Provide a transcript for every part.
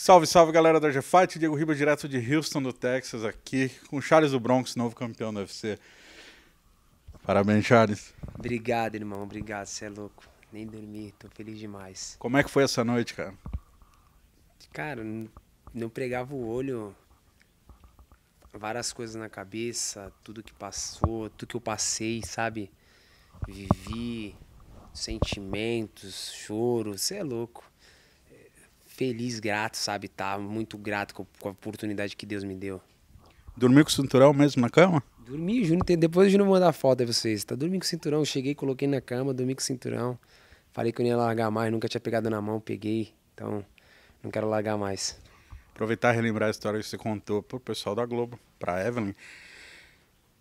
Salve, salve galera da G-Fight, Diego Ribas direto de Houston, do Texas, aqui com o Charles do Bronx, novo campeão do UFC. Parabéns, Charles. Obrigado, irmão. Obrigado. Você é louco. Nem dormi. Tô feliz demais. Como é que foi essa noite, cara? Cara, não pregava o olho. Várias coisas na cabeça. Tudo que passou, tudo que eu passei, sabe? Vivi. Sentimentos, choro. Você é louco. Feliz, grato, sabe? Tá muito grato com a oportunidade que Deus me deu. Dormiu com o cinturão mesmo na cama? Dormi, Júnior. Depois o Júnior mandar foto aí pra vocês. Tá dormindo com o cinturão. Eu cheguei, coloquei na cama, dormi com o cinturão. Falei que eu não ia largar mais, nunca tinha pegado na mão, peguei. Então, não quero largar mais. Aproveitar e relembrar a história que você contou pro pessoal da Globo, pra Evelyn.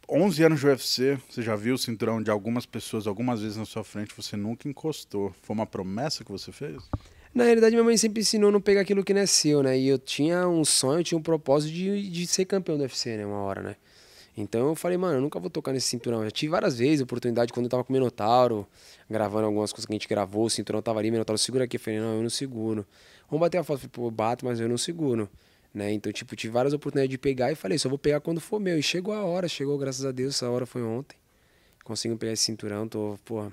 11 anos de UFC, você já viu o cinturão de algumas pessoas algumas vezes na sua frente, você nunca encostou. Foi uma promessa que você fez? Na realidade, minha mãe sempre ensinou a não pegar aquilo que não é seu, né? E eu tinha um sonho, eu tinha um propósito de ser campeão do UFC, né? Uma hora, né? Então eu falei, mano, eu nunca vou tocar nesse cinturão. Eu já tive várias vezes a oportunidade, quando eu tava com o Minotauro, gravando algumas coisas que a gente gravou, o cinturão tava ali, o Minotauro segura aqui. Eu falei, não, eu não seguro. Vamos bater a foto. Eu falei, pô, bato, mas eu não seguro. Né? Então, tipo, tive várias oportunidades de pegar e falei, só vou pegar quando for meu. E chegou a hora, chegou, graças a Deus, essa hora foi ontem. Consigo pegar esse cinturão, tô, pô.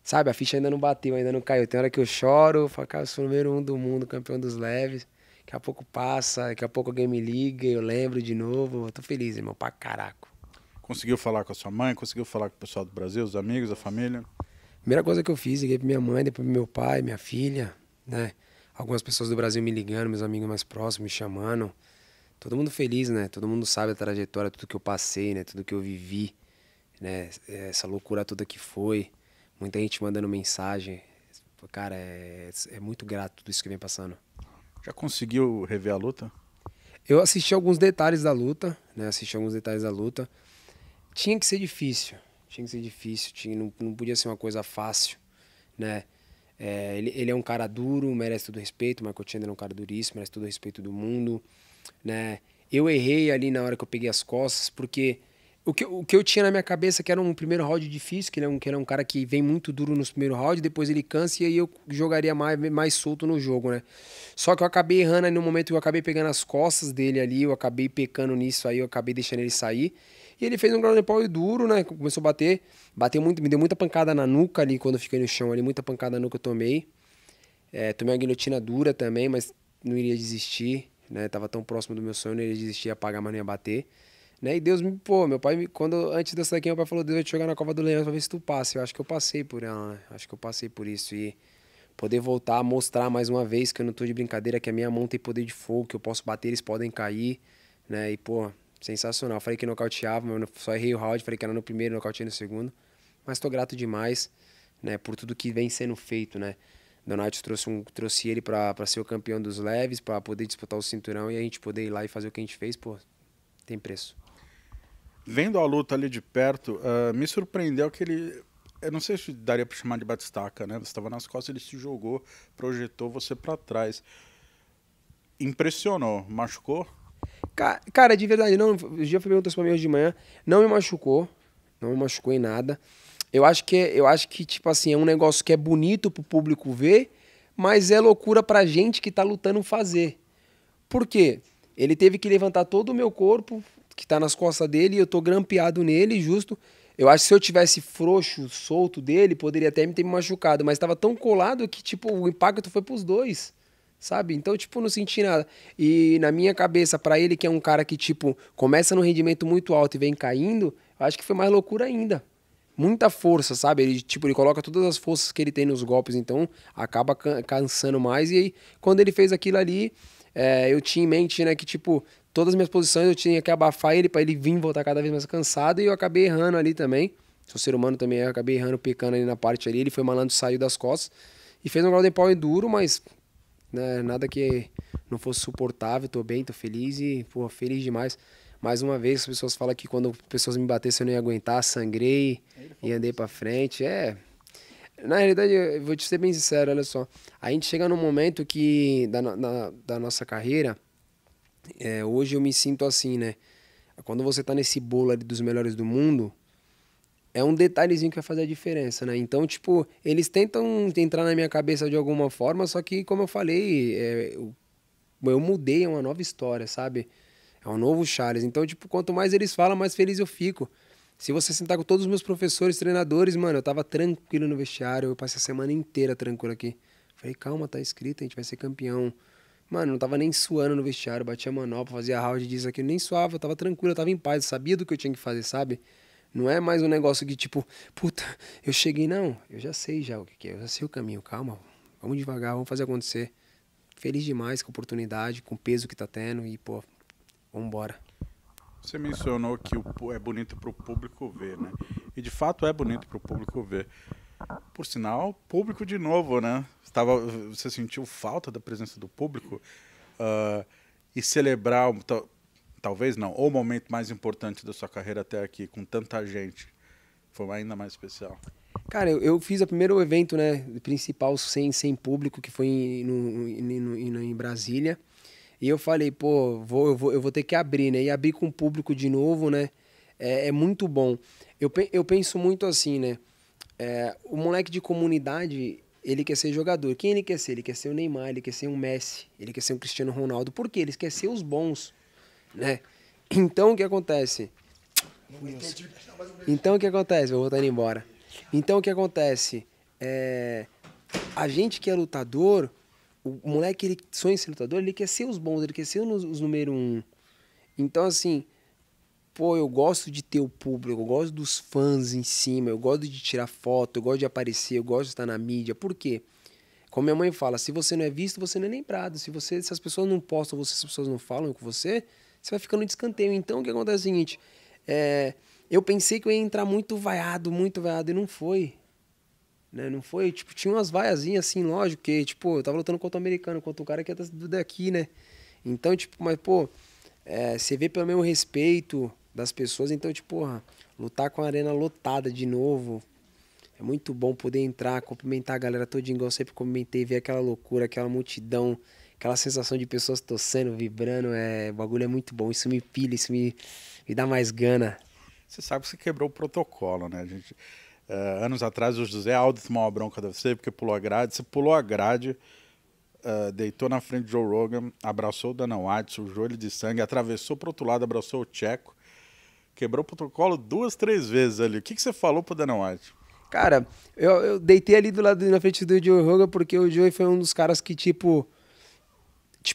Sabe, a ficha ainda não bateu, ainda não caiu. Tem hora que eu choro, falo, cara, eu sou o número 1 do mundo, campeão dos leves. Daqui a pouco passa, daqui a pouco alguém me liga, eu lembro de novo. Eu tô feliz, irmão, pra caraca. Conseguiu falar com a sua mãe, conseguiu falar com o pessoal do Brasil, os amigos, a família? Primeira coisa que eu fiz, liguei pra minha mãe, depois pro meu pai, minha filha, né? Algumas pessoas do Brasil me ligando, meus amigos mais próximos me chamando. Todo mundo feliz, né? Todo mundo sabe a trajetória, tudo que eu passei, né? Tudo que eu vivi, né? Essa loucura toda que foi. Muita gente mandando mensagem. Cara, é muito grato tudo isso que vem passando. Já conseguiu rever a luta? Eu assisti alguns detalhes da luta, né? Assisti alguns detalhes da luta. Tinha que ser difícil. Tinha que ser difícil. Não podia ser uma coisa fácil, né? Ele é um cara duro, merece todo o respeito. O Michael Chandler é um cara duríssimo, merece todo o respeito do mundo, né? Eu errei ali na hora que eu peguei as costas, porque o que eu tinha na minha cabeça que era um primeiro round difícil, que ele é um cara que vem muito duro nos primeiros rounds, depois ele cansa e aí eu jogaria mais solto no jogo, né? Só que eu acabei errando aí no momento que eu acabei pegando as costas dele ali, eu acabei pecando nisso aí, eu acabei deixando ele sair. E ele fez um ground and pound duro, né? Começou a bateu muito, me deu muita pancada na nuca ali quando eu fiquei no chão ali, muita pancada na nuca eu tomei. Tomei uma guilhotina dura também, mas não iria desistir, né? Tava tão próximo do meu sonho, não iria desistir, ia pagar, mas não ia bater. Né? E Deus me, pô, meu pai, antes dessa daqui, meu pai falou, Deus vai te jogar na Cova do Leão pra ver se tu passa. Eu acho que eu passei por ela, né? Acho que eu passei por isso. E poder voltar a mostrar mais uma vez que eu não tô de brincadeira, que a minha mão tem poder de fogo, que eu posso bater, eles podem cair, né? E, pô, sensacional. Falei que nocauteava, mas eu só errei o round, falei que era no primeiro, nocauteei no segundo. Mas tô grato demais, né, por tudo que vem sendo feito, né? Donati trouxe ele pra ser o campeão dos leves, pra poder disputar o cinturão e a gente poder ir lá e fazer o que a gente fez, pô, tem preço. Vendo a luta ali de perto, me surpreendeu que ele... Eu não sei se daria pra chamar de batistaca, né? Você estava nas costas, ele se jogou, projetou você pra trás. Impressionou. Machucou? Cara, de verdade, não, o dia perguntou isso pra mim hoje de manhã, não me machucou, não me machucou em nada. Eu acho que, tipo assim, é um negócio que é bonito pro público ver, mas é loucura pra gente que tá lutando fazer. Por quê? Ele teve que levantar todo o meu corpo, que tá nas costas dele, e eu tô grampeado nele, justo. Eu acho que se eu tivesse frouxo, solto dele, poderia até me ter me machucado, mas tava tão colado que, tipo, o impacto foi pros dois, sabe? Então, tipo, não senti nada. E na minha cabeça, pra ele, que é um cara que, tipo, começa num rendimento muito alto e vem caindo, eu acho que foi mais loucura ainda. Muita força, sabe? Ele, tipo, ele coloca todas as forças que ele tem nos golpes, então acaba cansando mais. E aí, quando ele fez aquilo ali, eu tinha em mente, né, que, tipo, todas as minhas posições eu tinha que abafar ele pra ele vir voltar cada vez mais cansado. E eu acabei errando ali também. Sou ser humano também, eu acabei errando, pecando ali na parte ali. Ele foi malandro, saiu das costas e fez um ground and pound duro, mas né, nada que não fosse suportável. Tô bem, tô feliz e, pô, feliz demais. Mais uma vez, as pessoas falam que quando pessoas me batessem eu não ia aguentar, sangrei e andei pra frente. Na realidade, eu vou te ser bem sincero, olha só. A gente chega num momento que, da nossa carreira, hoje eu me sinto assim, né? Quando você tá nesse bolo ali dos melhores do mundo, é um detalhezinho que vai fazer a diferença, né? Então, tipo, eles tentam entrar na minha cabeça de alguma forma, só que, como eu falei, eu mudei, é uma nova história, sabe? É um novo Charles. Então, tipo, quanto mais eles falam, mais feliz eu fico. Se você sentar com todos os meus professores, treinadores, mano, eu tava tranquilo no vestiário, eu passei a semana inteira tranquilo aqui. Falei, calma, tá escrito, a gente vai ser campeão. Mano, não tava nem suando no vestiário, batia manopla, fazia round disso aqui, nem suava, eu tava tranquilo, eu tava em paz, eu sabia do que eu tinha que fazer, sabe? Não é mais um negócio que tipo, puta, eu cheguei, não, eu já sei já o que é, eu já sei o caminho, calma, vamos devagar, vamos fazer acontecer. Feliz demais com a oportunidade, com o peso que tá tendo e, pô, vambora. Você mencionou que é bonito para o público ver, né? E de fato é bonito para o público ver. Por sinal, público de novo, né? Você sentiu falta da presença do público e celebrar, talvez não, o momento mais importante da sua carreira até aqui, com tanta gente, foi ainda mais especial. Cara, eu fiz o primeiro evento, né, principal sem público, que foi em Brasília. E eu falei, pô, eu vou ter que abrir, né? E abrir com o público de novo, né? É muito bom. Eu penso muito assim, né? O moleque de comunidade, ele quer ser jogador. Quem ele quer ser? Ele quer ser o Neymar, ele quer ser um Messi, ele quer ser um Cristiano Ronaldo. Por quê? Ele quer ser os bons, né? Então, o que acontece? Então, o que acontece? Vou voltar embora. Então, o que acontece? A gente que é lutador, o moleque, ele sonha em ser lutador, ele quer ser os bons, ele quer ser os número um. Então, assim, pô, eu gosto de ter o público, eu gosto dos fãs em cima, eu gosto de tirar foto, eu gosto de aparecer, eu gosto de estar na mídia. Por quê? Como minha mãe fala, se você não é visto, você não é lembrado. Se as pessoas não postam você, se as pessoas não falam com você, você vai ficando de escanteio. Então, o que acontece é o seguinte, eu pensei que eu ia entrar muito vaiado, e não foi. Né? Não foi, tipo, tinha umas vaiazinhas assim, lógico, que, tipo, eu tava lutando contra o americano, contra um cara que é daqui, né? Então, tipo, mas, pô, você vê pelo mesmo respeito das pessoas, então, tipo, porra, lutar com a arena lotada de novo, é muito bom poder entrar, cumprimentar a galera todinha, igual eu sempre cumprimentei, ver aquela loucura, aquela multidão, aquela sensação de pessoas torcendo, vibrando, o bagulho é muito bom, isso me pilha, me dá mais gana. Você sabe que você quebrou o protocolo, né? Anos atrás, o José Aldo tomou uma bronca de você porque pulou a grade. Você pulou a grade, deitou na frente de Joe Rogan, abraçou o Dana White, sujou ele de sangue, atravessou pro outro lado, abraçou o Checo, quebrou o protocolo 2, 3 vezes ali. O que você falou pro Dana White? Cara, eu deitei ali do lado na frente do Joe Rogan porque o Joe foi um dos caras que, tipo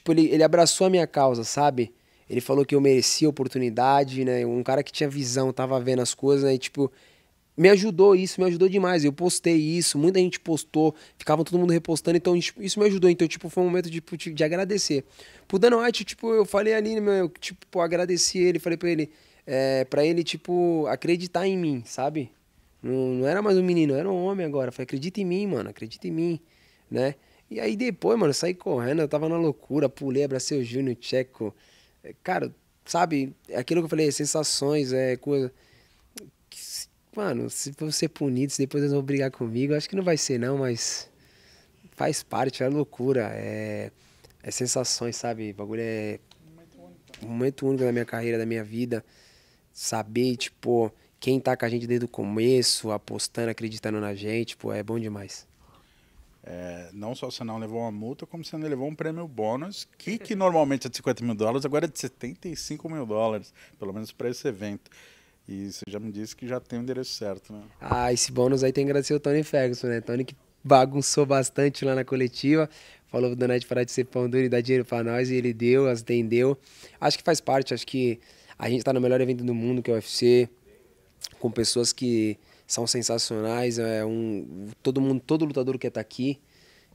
ele abraçou a minha causa, sabe? Ele falou que eu merecia a oportunidade, né? Um cara que tinha visão, tava vendo as coisas, né? E, tipo, me ajudou isso, me ajudou demais. Eu postei isso, muita gente postou, ficava todo mundo repostando, então isso me ajudou. Então, tipo, foi um momento de agradecer. Pro Dan White, tipo, eu falei ali, meu, tipo, pô, agradeci ele, falei pra ele, tipo, acreditar em mim, sabe? Não era mais um menino, era um homem agora. Falei, acredita em mim, mano, acredita em mim, né? E aí depois, mano, eu saí correndo, eu tava na loucura, pulei, abracei o Júnior, o Tcheco. Cara, sabe, aquilo que eu falei, sensações, coisa. Mano, se for ser punido, se depois eles vão brigar comigo, acho que não vai ser não, mas faz parte, é loucura, é sensações, sabe? O bagulho é um momento único da minha carreira, da minha vida. Saber, tipo, quem tá com a gente desde o começo, apostando, acreditando na gente, pô, é bom demais. Não só você não levou uma multa, como você não levou um prêmio bônus, que normalmente é de $50 mil, agora é de $75 mil, pelo menos para esse evento. E você já me disse que já tem o endereço certo, né? Ah, esse bônus aí tem que agradecer o Tony Ferguson, né? Tony que bagunçou bastante lá na coletiva. Falou pro Donete parar de ser pão duro e dar dinheiro pra nós. E ele deu, atendeu. Acho que faz parte, acho que a gente tá no melhor evento do mundo, que é o UFC. Com pessoas que são sensacionais. Todo mundo, todo lutador quer estar aqui,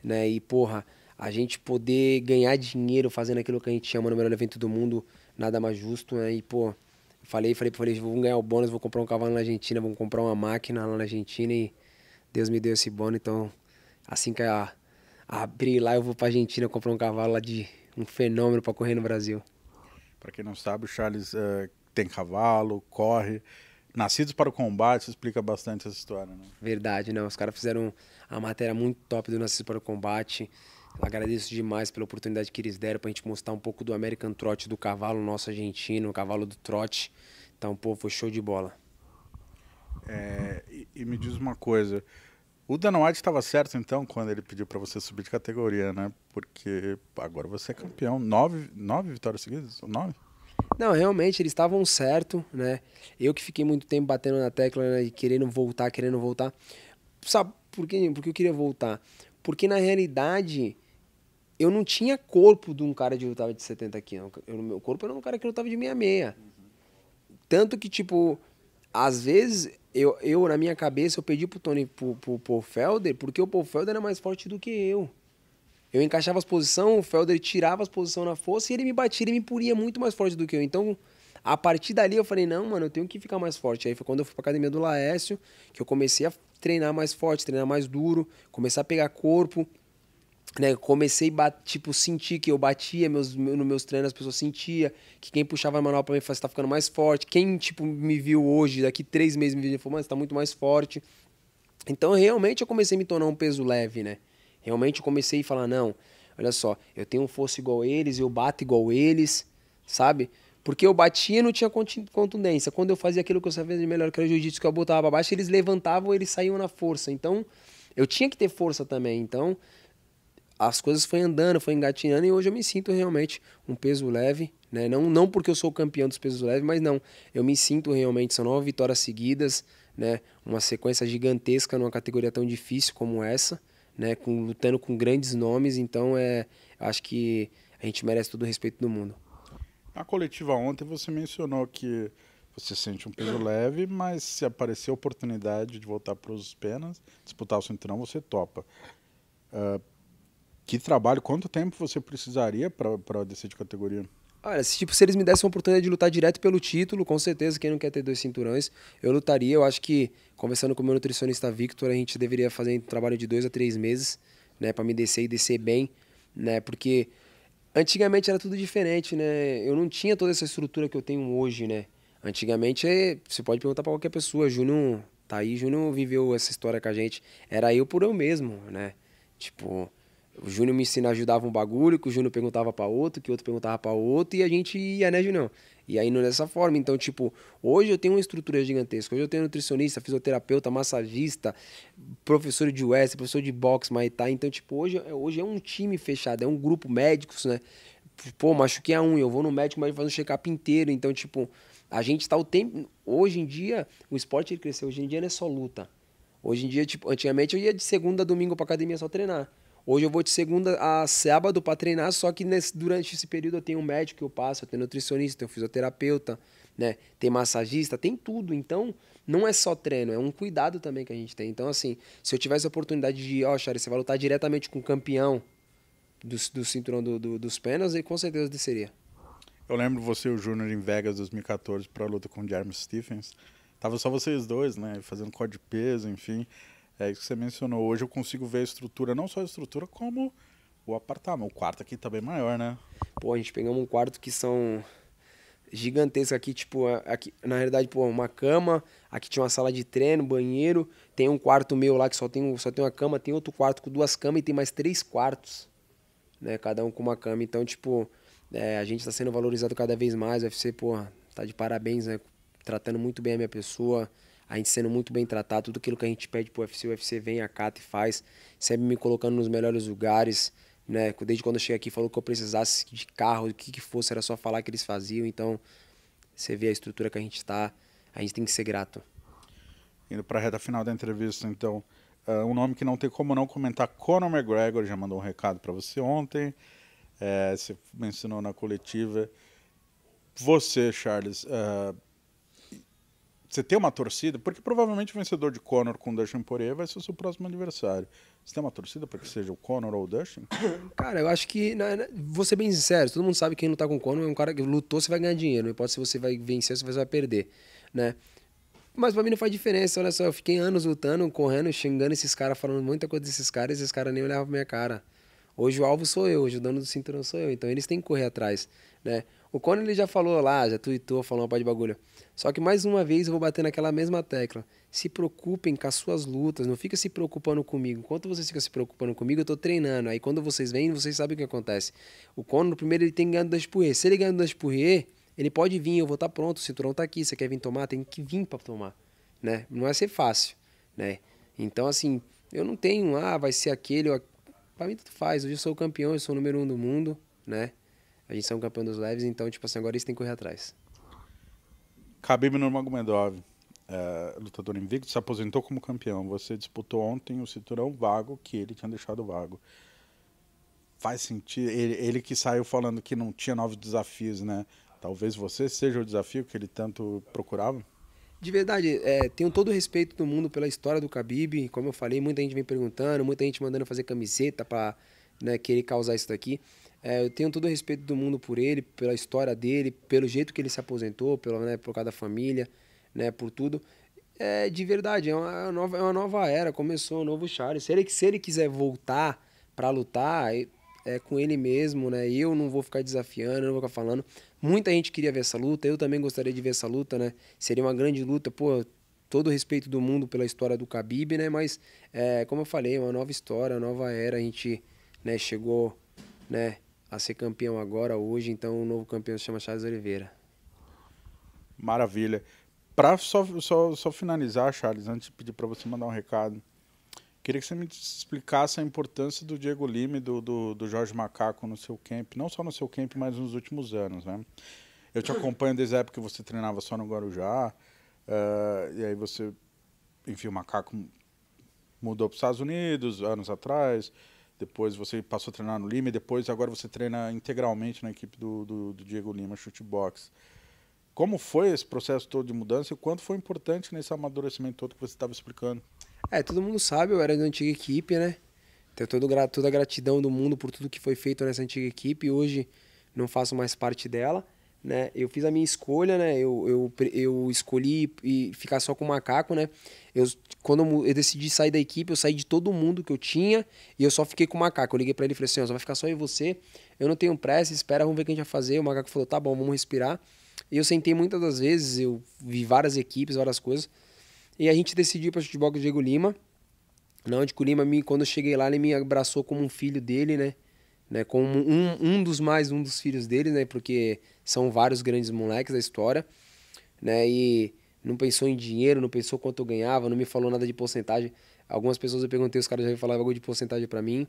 né? E, porra, a gente poder ganhar dinheiro fazendo aquilo que a gente chama no melhor evento do mundo, nada mais justo, né? E, pô, falei, vamos ganhar o bônus, vou comprar um cavalo na Argentina, vamos comprar uma máquina lá na Argentina e Deus me deu esse bônus, então assim que abrir lá eu vou pra Argentina comprar um cavalo lá de um fenômeno pra correr no Brasil. Para quem não sabe, o Charles tem cavalo, corre. Nascidos para o Combate, explica bastante essa história, né? Verdade, não, os caras fizeram a matéria muito top do Nascido para o Combate. Agradeço demais pela oportunidade que eles deram pra gente mostrar um pouco do American Trot, do cavalo nosso argentino, o cavalo do trote. Então, pô, foi show de bola. Me diz uma coisa, O Dana White estava certo, então, quando ele pediu para você subir de categoria, né? Porque agora você é campeão. Nove vitórias seguidas? 9? Não, realmente, eles estavam certo, né? Eu que fiquei muito tempo batendo na tecla, né, e querendo voltar, querendo voltar. Sabe por quê? Porque eu queria voltar? Porque, na realidade, eu não tinha corpo de um cara que lutava de 70 quilos. Meu corpo era um cara que lutava de 66. Tanto que, tipo, às vezes, na minha cabeça, eu pedi pro Tony, pro Paul Felder, porque o Paul Felder era mais forte do que eu. Eu encaixava as posições, o Felder tirava as posições na força e ele me batia, ele me puria muito mais forte do que eu. Então, a partir dali eu falei, não, mano, eu tenho que ficar mais forte. Aí foi quando eu fui pra academia do Laércio, que eu comecei a treinar mais forte, treinar mais duro, começar a pegar corpo, né? Comecei a tipo, sentir que eu batia nos meus treinos, as pessoas sentiam que quem puxava a manual pra mim falava, você tá ficando mais forte. Quem, tipo, me viu hoje, daqui 3 meses me viu e falou, mano, você tá muito mais forte. Então, realmente, eu comecei a me tornar um peso leve, né? Realmente, eu comecei a falar, não, olha só, eu tenho força igual eles, eu bato igual eles, sabe? Porque eu batia e não tinha contundência. Quando eu fazia aquilo que eu sabia de melhor, que era o jiu-jitsu, que eu botava pra baixo, eles levantavam, eles saíam na força. Então, eu tinha que ter força também. Então, as coisas foi andando, foi engatinhando, e hoje eu me sinto realmente um peso leve, né? Não porque eu sou campeão dos pesos leves, mas não. Eu me sinto realmente, são 9 vitórias seguidas, né? Uma sequência gigantesca numa categoria tão difícil como essa, né? Lutando com grandes nomes, então acho que a gente merece todo o respeito do mundo. Na coletiva ontem você mencionou que você sente um peso leve, mas se aparecer a oportunidade de voltar para os penas, disputar o cinturão, você topa. Que trabalho, quanto tempo você precisaria para descer de categoria? Olha, se eles me dessem a oportunidade de lutar direto pelo título, com certeza, quem não quer ter 2 cinturões, eu lutaria. Eu acho que, conversando com o meu nutricionista Victor, a gente deveria fazer um trabalho de 2 a 3 meses, né, para me descer e descer bem, né, porque antigamente era tudo diferente, né, eu não tinha toda essa estrutura que eu tenho hoje, né. Antigamente, você pode perguntar para qualquer pessoa, Júnior tá aí, Júnior viveu essa história com a gente, era eu por eu mesmo, né, tipo... O Júnior me ensinava, ajudava um bagulho, que o Júnior perguntava pra outro, que o outro perguntava pra outro, e a gente ia, né, Júnior? E aí, dessa forma. Então, tipo, hoje eu tenho uma estrutura gigantesca. Hoje eu tenho nutricionista, fisioterapeuta, massagista, professor de US, professor de boxe, Muay Thai. Então, tipo, hoje é um time fechado, é um grupo médicos, né? Pô, machuquei a unha, eu vou no médico, mas faz um check-up inteiro. Então, tipo, a gente tá o tempo... Hoje em dia, o esporte ele cresceu. Hoje em dia não é só luta. Hoje em dia, tipo, antigamente eu ia de segunda a domingo pra academia só treinar. Hoje eu vou de segunda a sábado para treinar, só que durante esse período eu tenho um médico que eu passo, eu tenho nutricionista, tenho fisioterapeuta, né? Tem massagista, tem tudo. Então, não é só treino, é um cuidado também que a gente tem. Então, assim, se eu tivesse a oportunidade de, Charles, você vai lutar diretamente com o campeão do cinturão dos penas, e com certeza desceria. Eu lembro você e o Júnior em Vegas 2014 para a luta com o Jeremy Stephens. Tava só vocês dois, né? Fazendo código de peso, enfim. É isso que você mencionou. Hoje eu consigo ver a estrutura, não só a estrutura, como o apartamento. O quarto aqui tá bem maior, né? Pô, a gente pegamos um quarto que são gigantescos aqui, tipo, aqui, na realidade, pô, uma cama, aqui tinha uma sala de treino, banheiro, tem um quarto meu lá que só tem uma cama, tem outro quarto com 2 camas e tem mais 3 quartos, né, cada um com uma cama. Então, tipo, a gente tá sendo valorizado cada vez mais, o UFC, pô, tá de parabéns, né, tratando muito bem a minha pessoa, a gente sendo muito bem tratado, tudo aquilo que a gente pede pro UFC, o UFC vem, acata e faz, sempre me colocando nos melhores lugares, né? Desde quando eu cheguei aqui, falou que eu precisasse de carro, o que fosse, era só falar que eles faziam. Então, você vê a estrutura que a gente tá, a gente tem que ser grato. Indo para a reta final da entrevista, então, um nome que não tem como não comentar, Conor McGregor, já mandou um recado para você ontem, você mencionou na coletiva. Você, Charles, você tem uma torcida? Porque provavelmente o vencedor de Conor com Dustin Poirier vai ser o seu próximo adversário. Você tem uma torcida para que seja o Conor ou o Dustin? Cara, eu acho que, vou ser bem sincero, todo mundo sabe que quem lutar com o Conor é um cara que lutou, você vai ganhar dinheiro. Não importa se você vai vencer ou se você vai perder, né? Mas pra mim não faz diferença, olha só, eu fiquei anos lutando, correndo, xingando esses caras, falando muita coisa desses caras, e esses caras nem olhavam pra minha cara. Hoje o alvo sou eu, hoje o dono do cinturão sou eu, então eles têm que correr atrás, né? O Conor ele já falou lá, já tweetou, falou uma parte de bagulho. Só que mais uma vez eu vou bater naquela mesma tecla. Se preocupem com as suas lutas, não fica se preocupando comigo. Enquanto vocês ficam se preocupando comigo, eu tô treinando. Aí quando vocês vêm, vocês sabem o que acontece. O Conor, no primeiro, ele tem ganhado das Poirier. Se ele ganhar das Poirier, ele pode vir, eu vou estar pronto, o cinturão tá aqui, você quer vir tomar? Tem que vir pra tomar, né? Não vai ser fácil, né? Então, assim, eu não tenho, vai ser aquele. Pra mim, tudo faz. Hoje eu sou o campeão, eu sou o número 1 do mundo, né? A gente é um campeão dos leves, então, tipo assim, agora isso tem que correr atrás. Khabib Nurmagomedov, lutador invicto, se aposentou como campeão. Você disputou ontem o cinturão vago que ele tinha deixado vago. Faz sentido? Ele que saiu falando que não tinha novos desafios, né? Talvez você seja o desafio que ele tanto procurava? De verdade, tenho todo o respeito do mundo pela história do Khabib. Como eu falei, muita gente vem perguntando, muita gente mandando fazer camiseta pra, né, querer causar isso daqui. Eu tenho todo o respeito do mundo por ele, pela história dele, pelo jeito que ele se aposentou, né, por causa da família, né, por tudo. De verdade, é uma nova era, começou um novo Charles. Se ele quiser voltar pra lutar, é com ele mesmo, né? Eu não vou ficar desafiando, não vou ficar falando. Muita gente queria ver essa luta, eu também gostaria de ver essa luta, né? Seria uma grande luta, pô, todo o respeito do mundo pela história do Khabib, né? Mas, como eu falei, é uma nova história, uma nova era. A gente, né, chegou, né, a ser campeão agora, hoje, então o novo campeão se chama Charles Oliveira. Maravilha. Para só finalizar, Charles, antes de pedir para você mandar um recado, queria que você me explicasse a importância do Diego Lima e do Jorge Macaco no seu camp, não só no seu camp, mas nos últimos anos, né? Eu te acompanho desde a época que você treinava só no Guarujá, e aí você, enfim, o Macaco mudou para os Estados Unidos anos atrás, depois você passou a treinar no Lima, e depois agora você treina integralmente na equipe do Diego Lima, chutebox. Como foi esse processo todo de mudança e o quanto foi importante nesse amadurecimento todo que você estava explicando? Todo mundo sabe, eu era da antiga equipe, né? Tenho toda a gratidão do mundo por tudo que foi feito nessa antiga equipe. Hoje não faço mais parte dela, né? Eu fiz a minha escolha, né? Eu escolhi e ficar só com o Macaco, né? Quando eu decidi sair da equipe, eu saí de todo mundo que eu tinha e eu só fiquei com o Macaco. Eu liguei pra ele e falei assim, ó, só vai ficar só eu e você. Eu não tenho pressa, espera, vamos ver o que a gente vai fazer. O Macaco falou, tá bom, vamos respirar. E eu sentei muitas das vezes, eu vi várias equipes, várias coisas. E a gente decidiu para o futebol com o Diego Lima. Na onde o Lima, quando eu cheguei lá, ele me abraçou como um filho dele, né? Como um dos filhos dele, né? Porque são vários grandes moleques da história, né? E não pensou em dinheiro, não pensou quanto eu ganhava, não me falou nada de porcentagem. Algumas pessoas eu perguntei, os caras já falavam algo de porcentagem para mim.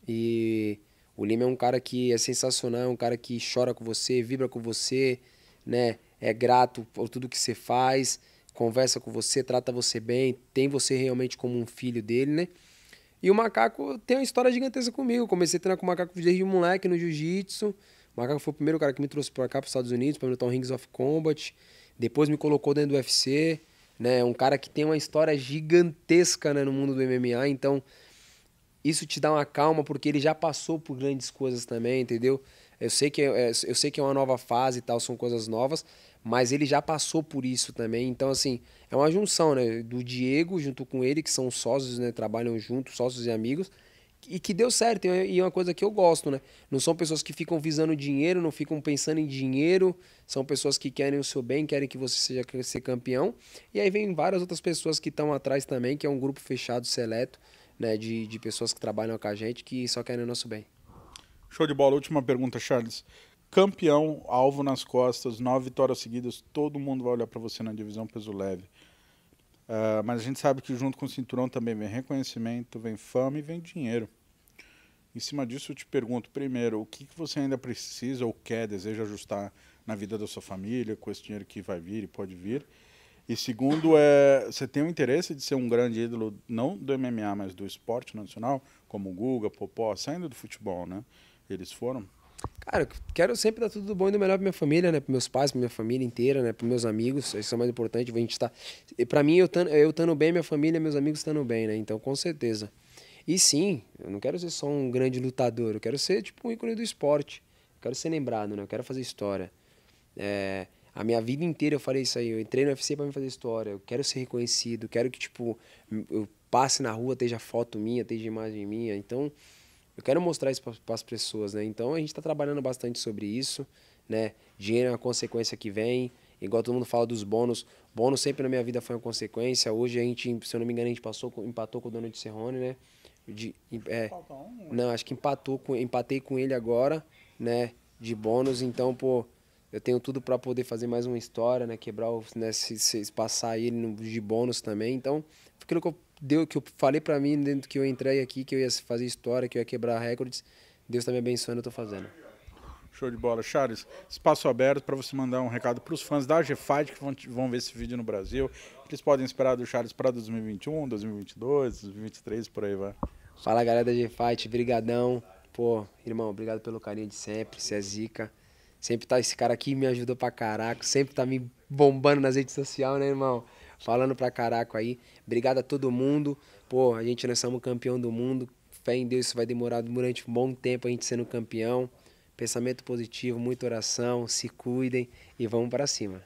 E o Lima é um cara que é sensacional, é um cara que chora com você, vibra com você, né? É grato por tudo que você faz, conversa com você, trata você bem, tem você realmente como um filho dele, né? E o Macaco tem uma história gigantesca comigo. Eu comecei a treinar com o Macaco desde moleque no jiu-jitsu. O Macaco foi o primeiro cara que me trouxe pra cá, pros Estados Unidos, pra lutar um Rings of Combat. Depois me colocou dentro do UFC, né? Um cara que tem uma história gigantesca, né, no mundo do MMA. Então, isso te dá uma calma, porque ele já passou por grandes coisas também, entendeu? Eu sei que é uma nova fase e tal, são coisas novas, mas ele já passou por isso também. Então, assim, é uma junção, né? Do Diego junto com ele, que são sócios, né? Trabalham juntos, sócios e amigos, e que deu certo. E é uma coisa que eu gosto, né? Não são pessoas que ficam visando dinheiro, não ficam pensando em dinheiro, são pessoas que querem o seu bem, querem que você seja ser campeão. E aí vem várias outras pessoas que estão atrás também, que é um grupo fechado, seleto, né? De pessoas que trabalham com a gente, que só querem o nosso bem. Show de bola. Última pergunta, Charles. Campeão, alvo nas costas, 9 vitórias seguidas, todo mundo vai olhar para você na divisão peso leve. Mas a gente sabe que junto com o cinturão também vem reconhecimento, vem fama e vem dinheiro. Em cima disso, eu te pergunto, primeiro, o que você ainda precisa ou quer, deseja ajustar na vida da sua família, com esse dinheiro que vai vir e pode vir? E segundo, você tem o interesse de ser um grande ídolo, não do MMA, mas do esporte nacional, como o Guga, Popó, saindo do futebol, né? Eles foram? Cara, eu quero sempre dar tudo do bom e do melhor pra minha família, né? Pros meus pais, pra minha família inteira, né? Pros meus amigos, isso é o mais importante. A gente tá... Pra mim, eu estando bem, minha família, meus amigos estando bem, né? Então, com certeza. E sim, eu não quero ser só um grande lutador, eu quero ser, tipo, um ícone do esporte. Eu quero ser lembrado, né? Eu quero fazer história. A minha vida inteira eu falei isso aí. Eu entrei no UFC pra me fazer história. Eu quero ser reconhecido, quero que, tipo, eu passe na rua, esteja foto minha, esteja imagem minha. Então, eu quero mostrar isso para as pessoas, né? Então a gente está trabalhando bastante sobre isso, né? Dinheiro é uma consequência que vem, igual todo mundo fala dos bônus. Bônus sempre na minha vida foi uma consequência. Hoje a gente, se eu não me engano, a gente empatou com o Donald Cerrone, né? Não, acho que empatei com ele agora, né? De bônus. Então, pô, eu tenho tudo para poder fazer mais uma história, né? Quebrar, né? Se passar ele de bônus também. Então, aquilo que eu deu, que eu falei pra mim dentro que eu entrei aqui, que eu ia fazer história, que eu ia quebrar recordes, Deus tá me abençoando, eu tô fazendo. Show de bola. Charles, espaço aberto para você mandar um recado para os fãs da G-Fight que vão ver esse vídeo no Brasil. Eles podem esperar do Charles para 2021, 2022, 2023, por aí vai. Fala, galera da G-Fight, brigadão. Pô, irmão, obrigado pelo carinho de sempre, você é zica. Sempre tá esse cara aqui, me ajudou pra caraca, sempre tá me bombando nas redes sociais, né, irmão? Falando pra caraca aí. Obrigado a todo mundo. Pô, nós somos campeão do mundo. Fé em Deus, isso vai demorar durante um bom tempo a gente sendo campeão. Pensamento positivo, muita oração, se cuidem e vamos para cima.